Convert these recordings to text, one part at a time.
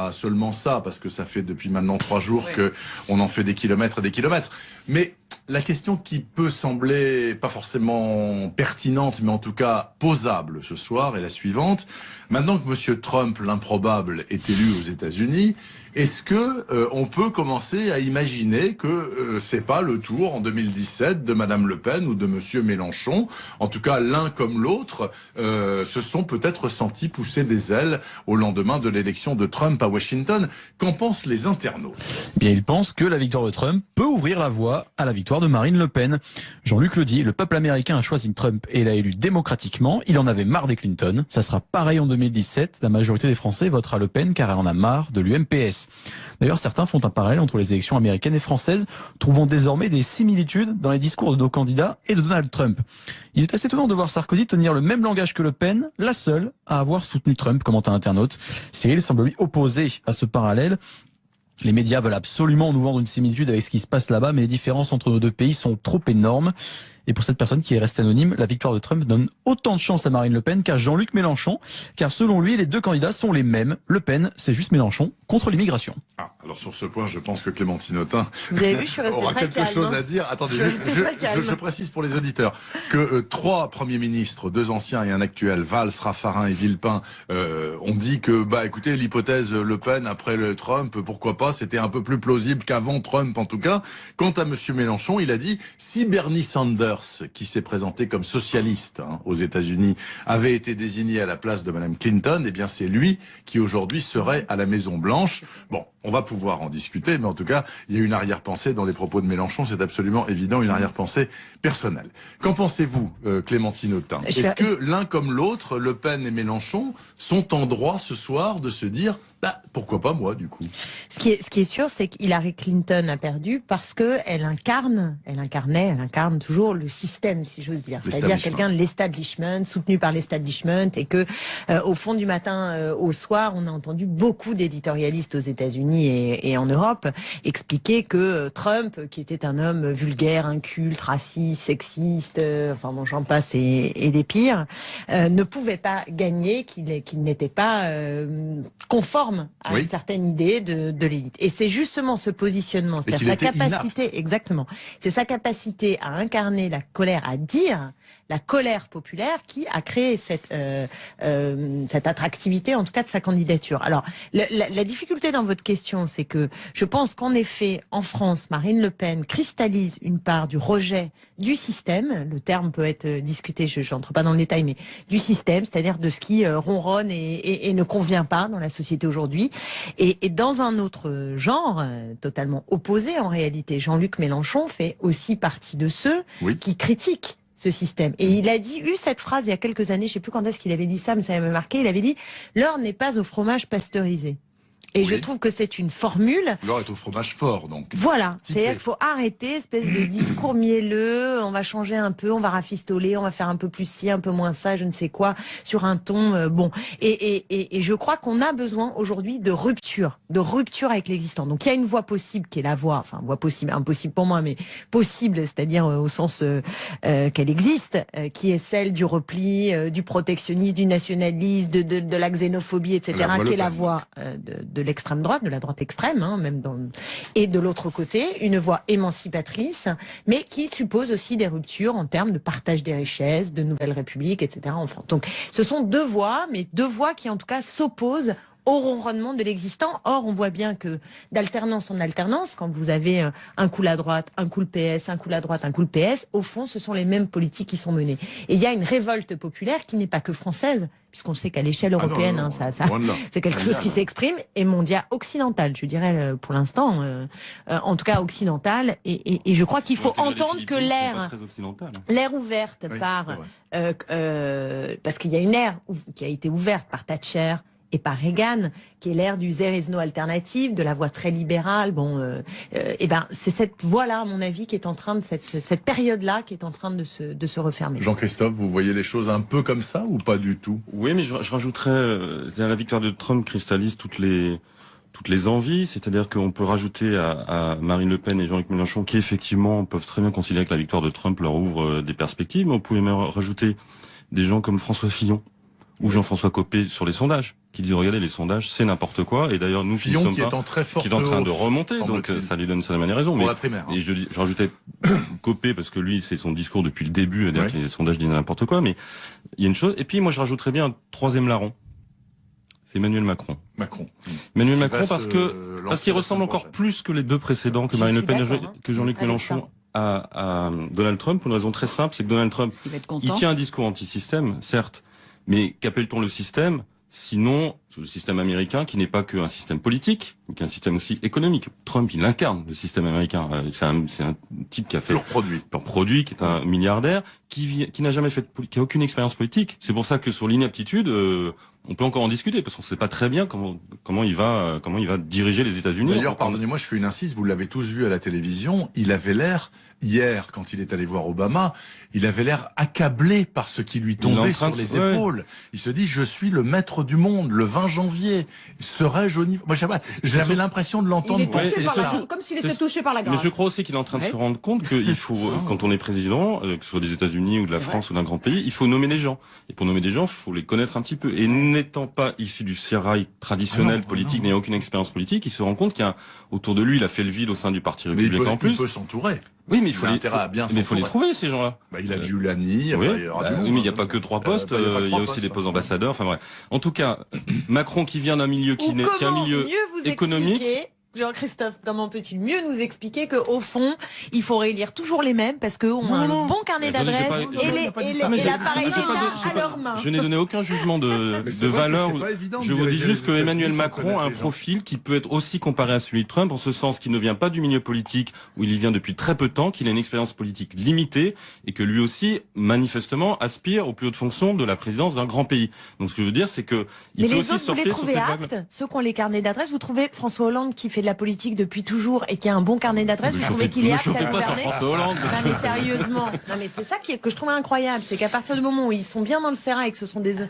pas seulement ça, parce que ça fait depuis maintenant 3 jours que on en fait des kilomètres et des kilomètres. Mais la question qui peut sembler pas forcément pertinente, mais en tout cas posable ce soir est la suivante. Maintenant que Monsieur Trump, l'improbable, est élu aux États-Unis, est-ce que on peut commencer à imaginer que c'est pas le tour en 2017 de Madame Le Pen ou de Monsieur Mélenchon? En tout cas, l'un comme l'autre se sont peut-être sentis pousser des ailes au lendemain de l'élection de Trump à Washington. Qu'en pensent les internautes? Eh bien, ils pensent que la victoire de Trump peut ouvrir la voie à la victoire de Marine Le Pen. Jean-Luc le dit, le peuple américain a choisi Trump et l'a élu démocratiquement. Il en avait marre des Clinton. Ça sera pareil en 2017. La majorité des Français votera Le Pen car elle en a marre de l'UMPS. D'ailleurs, certains font un parallèle entre les élections américaines et françaises, trouvant désormais des similitudes dans les discours de nos candidats et de Donald Trump. Il est assez étonnant de voir Sarkozy tenir le même langage que Le Pen, la seule à avoir soutenu Trump, commente un internaute. Cyril semble lui opposé à ce parallèle. Les médias veulent absolument nous vendre une similitude avec ce qui se passe là-bas, mais les différences entre nos deux pays sont trop énormes. Et pour cette personne qui est restée anonyme, la victoire de Trump donne autant de chance à Marine Le Pen qu'à Jean-Luc Mélenchon, car selon lui, les deux candidats sont les mêmes. Le Pen, c'est juste Mélenchon contre l'immigration. Ah, alors sur ce point, je pense que Clémentine Autain aura quelque chose à dire. Attendez, je précise pour les auditeurs que 3 premiers ministres, 2 anciens et un actuel, Valls, Raffarin et Villepin, ont dit que, écoutez, l'hypothèse Le Pen après le Trump, pourquoi pas, c'était un peu plus plausible qu'avant Trump en tout cas. Quant à Monsieur Mélenchon, il a dit, si Bernie Sanders, qui s'est présenté comme socialiste aux États-Unis, avait été désigné à la place de Madame Clinton, eh bien c'est lui qui aujourd'hui serait à la Maison Blanche. Bon, on va pouvoir en discuter, mais en tout cas, il y a une arrière-pensée dans les propos de Mélenchon, c'est absolument évident, une arrière-pensée personnelle. Qu'en pensez-vous, Clémentine Autain? Est-ce que l'un comme l'autre, Le Pen et Mélenchon, sont en droit ce soir de se dire pourquoi pas moi, du coup? Ce qui est sûr, c'est qu'Hillary Clinton a perdu parce qu'elle incarne toujours le système, si j'ose dire. C'est-à-dire quelqu'un de l'establishment, soutenu par l'establishment, et que, au fond du matin au soir, on a entendu beaucoup d'éditorialistes aux États-Unis et en Europe expliquer que Trump, qui était un homme vulgaire, inculte, raciste, sexiste, j'en passe et des pires, ne pouvait pas gagner, qu'il n'était pas conforme à une certaine idée de l'élite. Et c'est justement ce positionnement, c'est-à-dire sa capacité, exactement, c'est sa capacité à incarner la colère, à dire la colère populaire qui a créé cette attractivité, en tout cas de sa candidature. Alors, la difficulté dans votre question, c'est que je pense qu'en effet, en France, Marine Le Pen cristallise une part du rejet du système. Le terme peut être discuté, je n'entre pas dans le détail, mais du système, c'est-à-dire de ce qui ronronne et ne convient pas dans la société aujourd'hui. Et dans un autre genre, totalement opposé en réalité, Jean-Luc Mélenchon fait aussi partie de ceux qui critiquent ce système. Et il a eu cette phrase il y a quelques années, je ne sais plus quand est-ce qu'il avait dit ça, mais ça m'a marqué, il avait dit « L'heure n'est pas au fromage pasteurisé ». Et je trouve que c'est une formule. L'or est au fromage fort, donc. Voilà. C'est-à-dire qu'il faut arrêter, espèce de discours mielleux. On va changer un peu, on va rafistoler, on va faire un peu plus ci, un peu moins ça, je ne sais quoi, sur un ton bon. Et je crois qu'on a besoin aujourd'hui de rupture avec l'existant. Donc il y a une voie possible qui est la voie, voie possible, impossible pour moi, mais possible, c'est-à-dire au sens qu'elle existe, qui est celle du repli, du protectionnisme, du nationalisme, de la xénophobie, etc., qui est la voie de l'extrême droite, de la droite extrême, et de l'autre côté, une voie émancipatrice, mais qui suppose aussi des ruptures en termes de partage des richesses, de nouvelles républiques, etc. en France. Donc, ce sont deux voies, mais deux voies qui, en tout cas, s'opposent au ronronnement de l'existant. Or, on voit bien que d'alternance en alternance, quand vous avez un coup la droite, un coup le PS, un coup la droite, un coup le PS, au fond, ce sont les mêmes politiques qui sont menées. Et il y a une révolte populaire qui n'est pas que française, puisqu'on sait qu'à l'échelle européenne, c'est quelque chose qui s'exprime, et mondial, occidental, je dirais pour l'instant, en tout cas occidental. Et je crois qu'il faut entendre que l'ère ouverte parce qu'il y a une ère qui a été ouverte par Thatcher et par Reagan, qui est l'ère du there is no alternative, de la voie très libérale. C'est cette voie-là, à mon avis, qui est en train de cette période-là, qui est en train de se refermer. Jean-Christophe, vous voyez les choses un peu comme ça ou pas du tout? Oui, mais je rajouterais, la victoire de Trump cristallise toutes les envies, c'est-à-dire qu'on peut rajouter à Marine Le Pen et Jean-Luc Mélenchon, qui effectivement peuvent très bien considérer que la victoire de Trump leur ouvre des perspectives, mais on pouvait même rajouter des gens comme François Fillon ou Jean-François Copé sur les sondages, qui disent regardez les sondages, c'est n'importe quoi. Et d'ailleurs nous Fillon qui est en train de remonter, donc ça lui donne certaine manière raison. Pour mais la primaire. Et je rajoutais Copé parce que lui c'est son discours depuis le début, que les sondages disent n'importe quoi. Mais il y a une chose. Et puis moi je rajouterais bien un troisième larron. C'est Emmanuel Macron. Emmanuel Macron parce qu'il ressemble encore plus que les deux précédents, que Marine Le Pen que Jean-Luc Mélenchon à Donald Trump, pour une raison très simple, c'est que Donald Trump, il tient un discours anti-système, certes, mais qu'appelle-t-on le système ? Sinon, le système américain, qui n'est pas qu'un système politique, mais qui est un système aussi économique. Trump, il incarne le système américain. C'est un type qui a fait pur produit, qui est un milliardaire, qui n'a jamais qui a aucune expérience politique. C'est pour ça que sur l'inaptitude, on peut encore en discuter parce qu'on ne sait pas très bien comment il va diriger les États-Unis. D'ailleurs, pardonnez-moi, je fais une incise. Vous l'avez tous vu à la télévision. Il avait l'air hier, quand il est allé voir Obama, il avait l'air accablé par ce qui lui tombait sur les épaules. Il se dit je suis le maître du monde. Le 20 janvier, serais-je au niveau. Moi, j'avais l'impression de l'entendre penser ça. Comme s'il était touché par la grâce. Mais je crois aussi qu'il est en train de se rendre compte qu'il faut, quand on est président, que ce soit des États-Unis ou de la France ou d'un grand pays, il faut nommer les gens. Et pour nommer des gens, il faut les connaître un petit peu. Et n'étant pas issu du sérail traditionnel politique, n'ayant aucune expérience politique, il se rend compte autour de lui, il a fait le vide au sein du Parti républicain en plus. Il peut s'entourer. Oui, mais il faut les trouver, ces gens-là. Il a Giuliani, mais il n'y a pas que 3 postes, il y a aussi des postes d'ambassadeurs, enfin bref. En tout cas, Macron qui vient d'un milieu qui est un milieu économique. Jean-Christophe, comment peut-il mieux nous expliquer qu'au fond, il faut réélire toujours les mêmes parce qu'eux ont un bon carnet d'adresses et l'appareil d'État à leurs mains. Je n'ai donné aucun jugement de valeur. Je vous dis juste que Emmanuel Macron a un profil qui peut être aussi comparé à celui de Trump, en ce sens qu'il ne vient pas du milieu politique où il y vient depuis très peu de temps, qu'il a une expérience politique limitée et que lui aussi, manifestement, aspire aux plus hautes fonctions de la présidence d'un grand pays. Donc ce que je veux dire, c'est que il peut aussi sortir sur cette vague. Mais les autres, vous les trouvez aptes, ceux qui ont les carnets d'adresses, vous trouvez François Hollande qui fait de la politique depuis toujours et qui a un bon carnet d'adresses, vous trouvez qu'il est apte à gouverner? Non mais sérieusement, non mais c'est ça que je trouve incroyable, c'est qu'à partir du moment où ils sont bien dans le sérail et que ce sont des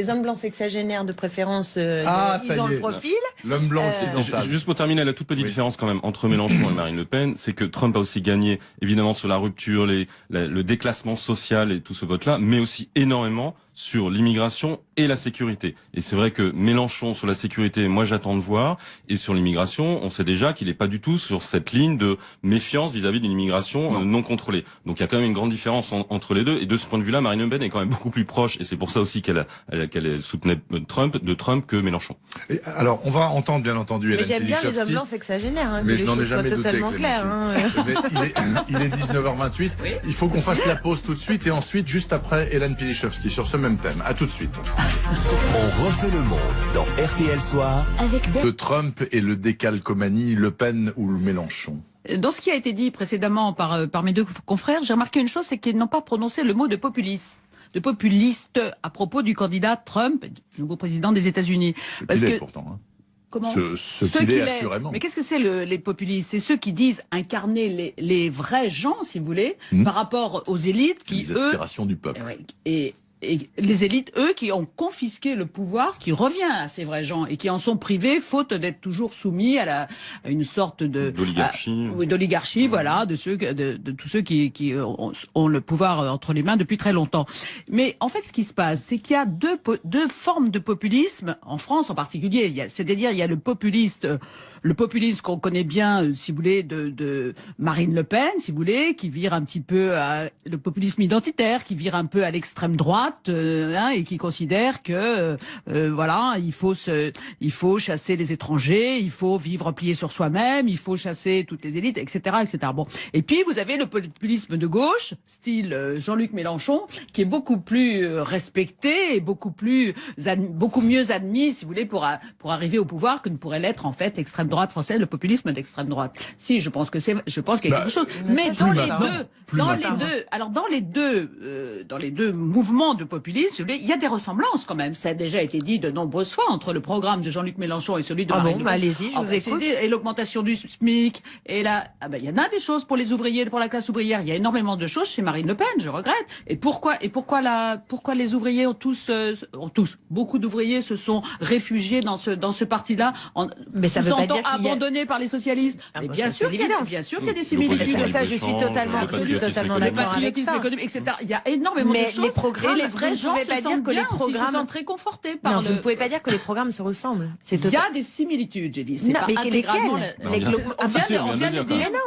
hommes blancs sexagénaires de préférence, ils ont le profil. L'homme blanc occidental. Juste pour terminer, la toute petite différence quand même entre Mélenchon et Marine Le Pen, c'est que Trump a aussi gagné évidemment sur la rupture, le déclassement social et tout ce vote-là, mais aussi énormément sur l'immigration et la sécurité. Et c'est vrai que Mélenchon sur la sécurité, moi j'attends de voir, et sur l'immigration, on sait déjà qu'il n'est pas du tout sur cette ligne de méfiance vis-à-vis d'une immigration non contrôlée. Donc il y a quand même une grande différence entre les deux, et de ce point de vue-là, Marine Le Pen est quand même beaucoup plus proche, et c'est pour ça aussi qu'elle soutenait Trump que Mélenchon. Et alors, on va entendre bien entendu Hélène Pilichowski. J'aime bien les hommes blancs sexagénaires, mais je n'en ai jamais douté. Il est 19h28, il faut qu'on fasse la pause tout de suite, et ensuite, juste après, Hélène Pilichowski sur ce même thème. À tout de suite. On refait le monde dans RTL Soir avec de Trump et le décalcomanie, Le Pen ou le Mélenchon. Dans ce qui a été dit précédemment par mes deux confrères, j'ai remarqué une chose, c'est qu'ils n'ont pas prononcé le mot de populiste à propos du candidat Trump, nouveau président des États-Unis. Parce que pourtant. Hein. Comment ce qu'il est assurément. Mais qu'est-ce que c'est les populistes? C'est ceux qui disent incarner les vrais gens, si vous voulez, par rapport aux élites qui les aspirations du peuple. Et les élites, eux, qui ont confisqué le pouvoir, qui revient à ces vrais gens et qui en sont privés, faute d'être toujours soumis à une sorte d'oligarchie, voilà, de tous ceux qui ont le pouvoir entre les mains depuis très longtemps. Mais en fait, ce qui se passe, c'est qu'il y a deux formes de populisme en France en particulier. C'est-à-dire, il y a le populisme qu'on connaît bien, si vous voulez, de Marine Le Pen, si vous voulez, qui vire un petit peu à le populisme identitaire, qui vire un peu à l'extrême droite. Et qui considère que voilà, il faut chasser les étrangers, il faut vivre plié sur soi-même, il faut chasser toutes les élites, etc., etc. Bon, et puis vous avez le populisme de gauche, style Jean-Luc Mélenchon, qui est beaucoup plus respecté et beaucoup mieux admis, si vous voulez, pour arriver au pouvoir que ne pourrait l'être en fait l'extrême droite française, le populisme d'extrême droite. Si, je pense qu'il y a quelque chose. Mais dans les deux mouvements de populisme, il y a des ressemblances quand même. Ça a déjà été dit de nombreuses fois entre le programme de Jean-Luc Mélenchon et celui de Marine Le Pen. Allez-y, je vous écoute. Et l'augmentation du SMIC. Et là, il y en a des choses pour les ouvriers, pour la classe ouvrière. Il y a énormément de choses chez Marine Le Pen, je regrette. Et pourquoi les ouvriers beaucoup d'ouvriers se sont réfugiés dans ce parti-là, mais ça veut pas dire abandonnés par les socialistes. Mais bien sûr qu'il y a des similitudes. Ça, je suis totalement d'accord avec ça. Économique, etc. Il y a énormément de choses. Les programmes vrais gens ne pouvez pas dire que les programmes sont très confortés par non, vous ne pouvez pas dire que les programmes se ressemblent. Il y a des similitudes, j'ai dit. C'est pas intégralement.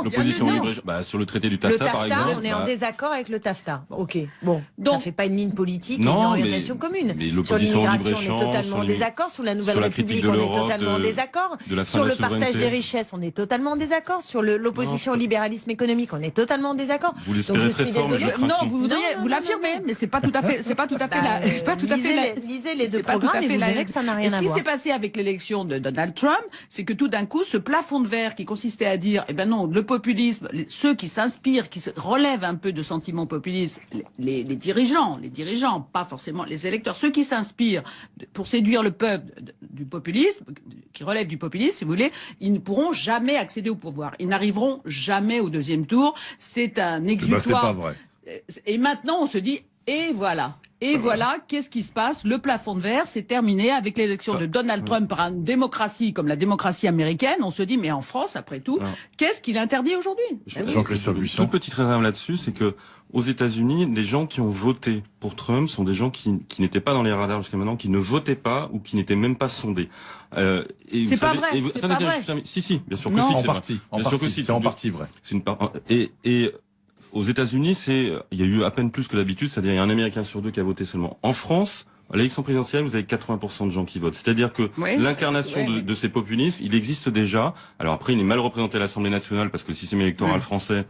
L'opposition libre, sur le traité du TAFTA, par exemple. On est en désaccord avec le TAFTA. Ok, bon, ça ne fait pas une ligne politique et une orientation commune. Sur l'immigration, on est totalement en désaccord. Sur la Nouvelle République, on est totalement en désaccord. Sur le partage des richesses, on est totalement en désaccord. Sur l'opposition au libéralisme économique, on est totalement en désaccord. Vous l'espérez très fort, mais je crains. Non, vous l'affirmez, mais c'est pas tout à fait, lisez les deux programmes et vous verrez que ça n'a rien à voir. Ce qui s'est passé avec l'élection de Donald Trump, c'est que tout d'un coup, ce plafond de verre qui consistait à dire, eh ben non, le populisme, ceux qui s'inspirent, qui se relèvent un peu de sentiments populistes, les dirigeants, pas forcément les électeurs, ceux qui s'inspirent pour séduire le peuple du populisme, qui relèvent du populisme, si vous voulez, ils ne pourront jamais accéder au pouvoir. Ils n'arriveront jamais au deuxième tour. C'est un exutoire. C'est pas vrai. Et maintenant, on se dit, et voilà. Et voilà, qu'est-ce qui se passe? Le plafond de verre, c'est terminé avec l'élection de Donald Trump par une démocratie comme la démocratie américaine. On se dit, mais en France, après tout, qu'est-ce qu'il interdit aujourd'hui? Jean-Christophe Buisson. Toute petite réserve là-dessus, c'est que aux États-Unis, les gens qui ont voté pour Trump sont des gens qui n'étaient pas dans les radars jusqu'à maintenant, qui ne votaient pas ou qui n'étaient même pas sondés. C'est pas vrai. Attendez, si, bien sûr que si. En partie. C'est en partie vrai. C'est une part. Et aux États-Unis, il y a eu à peine plus que d'habitude, c'est-à-dire il y a un Américain sur deux qui a voté seulement. En France, à l'élection présidentielle, vous avez 80% de gens qui votent. C'est-à-dire que l'incarnation de ces populismes, il existe déjà. Alors après, il est mal représenté à l'Assemblée nationale parce que le système électoral français,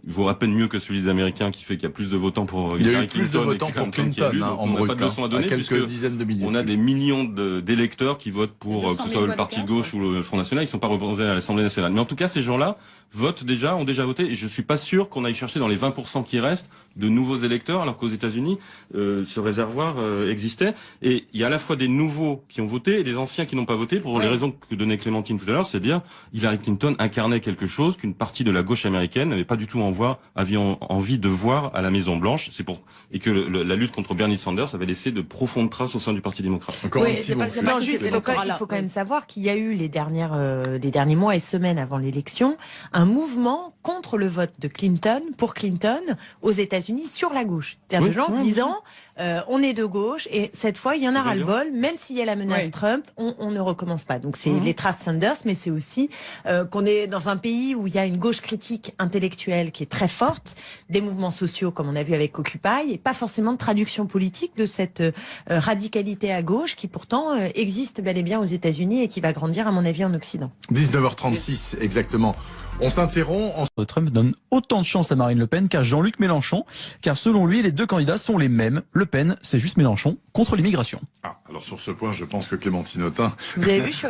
il vaut à peine mieux que celui des Américains qui fait qu'il y a plus de votants pour il y a eu plus de votants pour Clinton en brut, pas de leçon à donner, quelques dizaines de milliers. On a des millions d'électeurs qui votent pour que ce soit le Parti de gauche ou le Front National, qui sont pas représentés à l'Assemblée nationale. Mais en tout cas, ces gens-là ont déjà voté, et je suis pas sûr qu'on aille chercher dans les 20% qui restent de nouveaux électeurs, alors qu'aux États-Unis, ce réservoir existait. Et il y a à la fois des nouveaux qui ont voté et des anciens qui n'ont pas voté pour les raisons que donnait Clémentine tout à l'heure, c'est-à-dire Hillary Clinton incarnait quelque chose qu'une partie de la gauche américaine n'avait pas du tout envie de voir à la Maison Blanche. Et que la lutte contre Bernie Sanders avait laissé de profondes traces au sein du Parti démocrate. Il faut quand même savoir qu'il y a eu les derniers mois et semaines avant l'élection un mouvement contre le vote de Clinton pour Clinton aux États-Unis sur la gauche. C'est-à-dire des gens disant on est de gauche et cette fois il y en a ras-le-bol, même s'il y a la menace Trump, on ne recommence pas. Donc c'est les traces Sanders, mais c'est aussi qu'on est dans un pays où il y a une gauche critique intellectuelle qui est très forte, des mouvements sociaux comme on a vu avec Occupy, et pas forcément de traduction politique de cette radicalité à gauche qui pourtant existe bel et bien aux États-Unis et qui va grandir à mon avis en Occident. 19h36 exactement. On s'interrompt. Trump donne autant de chance à Marine Le Pen qu'à Jean-Luc Mélenchon, car selon lui, les deux candidats sont les mêmes. Le Pen, c'est juste Mélenchon contre l'immigration. Alors sur ce point, je pense que Clémentine Autain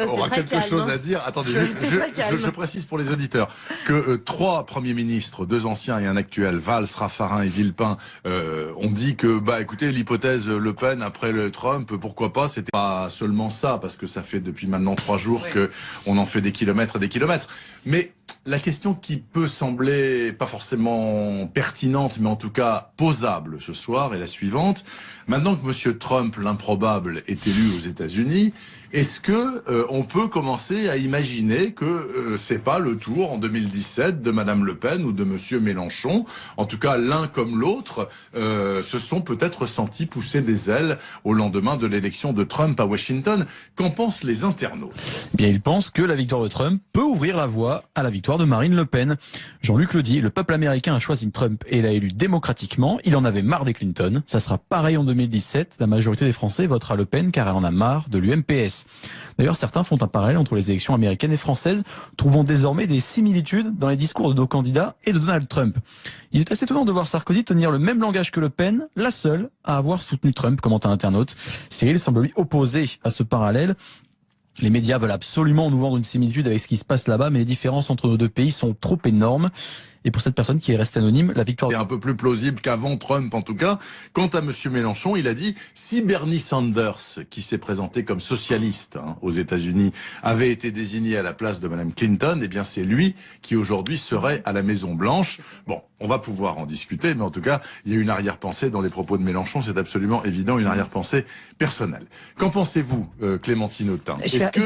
aura quelque chose à dire. Attendez, je précise pour les auditeurs que 3 premiers ministres, 2 anciens et un actuel, Valls, Raffarin et Villepin, ont dit que, écoutez, l'hypothèse Le Pen après le Trump, pourquoi pas, c'était pas seulement ça, parce que ça fait depuis maintenant 3 jours que on en fait des kilomètres et des kilomètres. Mais la question qui peut sembler pas forcément pertinente, mais en tout cas posable ce soir est la suivante. Maintenant que Monsieur Trump, l'improbable, est élu aux États-Unis, est-ce que on peut commencer à imaginer que c'est pas le tour en 2017 de Madame Le Pen ou de Monsieur Mélenchon? En tout cas, l'un comme l'autre se sont peut-être sentis pousser des ailes au lendemain de l'élection de Trump à Washington. Qu'en pensent les internautes? Bien, ils pensent que la victoire de Trump peut ouvrir la voie à la victoire de Marine Le Pen. Jean-Luc le dit, le peuple américain a choisi Trump et l'a élu démocratiquement. Il en avait marre des Clinton. Ça sera pareil en 2017. La majorité des Français votera Le Pen car elle en a marre de l'UMPS. D'ailleurs, certains font un parallèle entre les élections américaines et françaises, trouvant désormais des similitudes dans les discours de nos candidats et de Donald Trump. Il est assez étonnant de voir Sarkozy tenir le même langage que Le Pen, la seule à avoir soutenu Trump, commente un internaute. Cyril semble lui opposé à ce parallèle. Les médias veulent absolument nous vendre une similitude avec ce qui se passe là-bas, mais les différences entre nos deux pays sont trop énormes. Et pour cette personne qui est restée anonyme, la victoire est un peu plus plausible qu'avant Trump en tout cas. Quant à Monsieur Mélenchon, il a dit si Bernie Sanders, qui s'est présenté comme socialiste aux États-Unis, avait été désigné à la place de Madame Clinton, eh bien c'est lui qui aujourd'hui serait à la Maison Blanche. Bon, on va pouvoir en discuter, mais en tout cas, il y a une arrière-pensée dans les propos de Mélenchon, c'est absolument évident, une arrière-pensée personnelle. Qu'en pensez-vous, Clémentine Autain? Est-ce que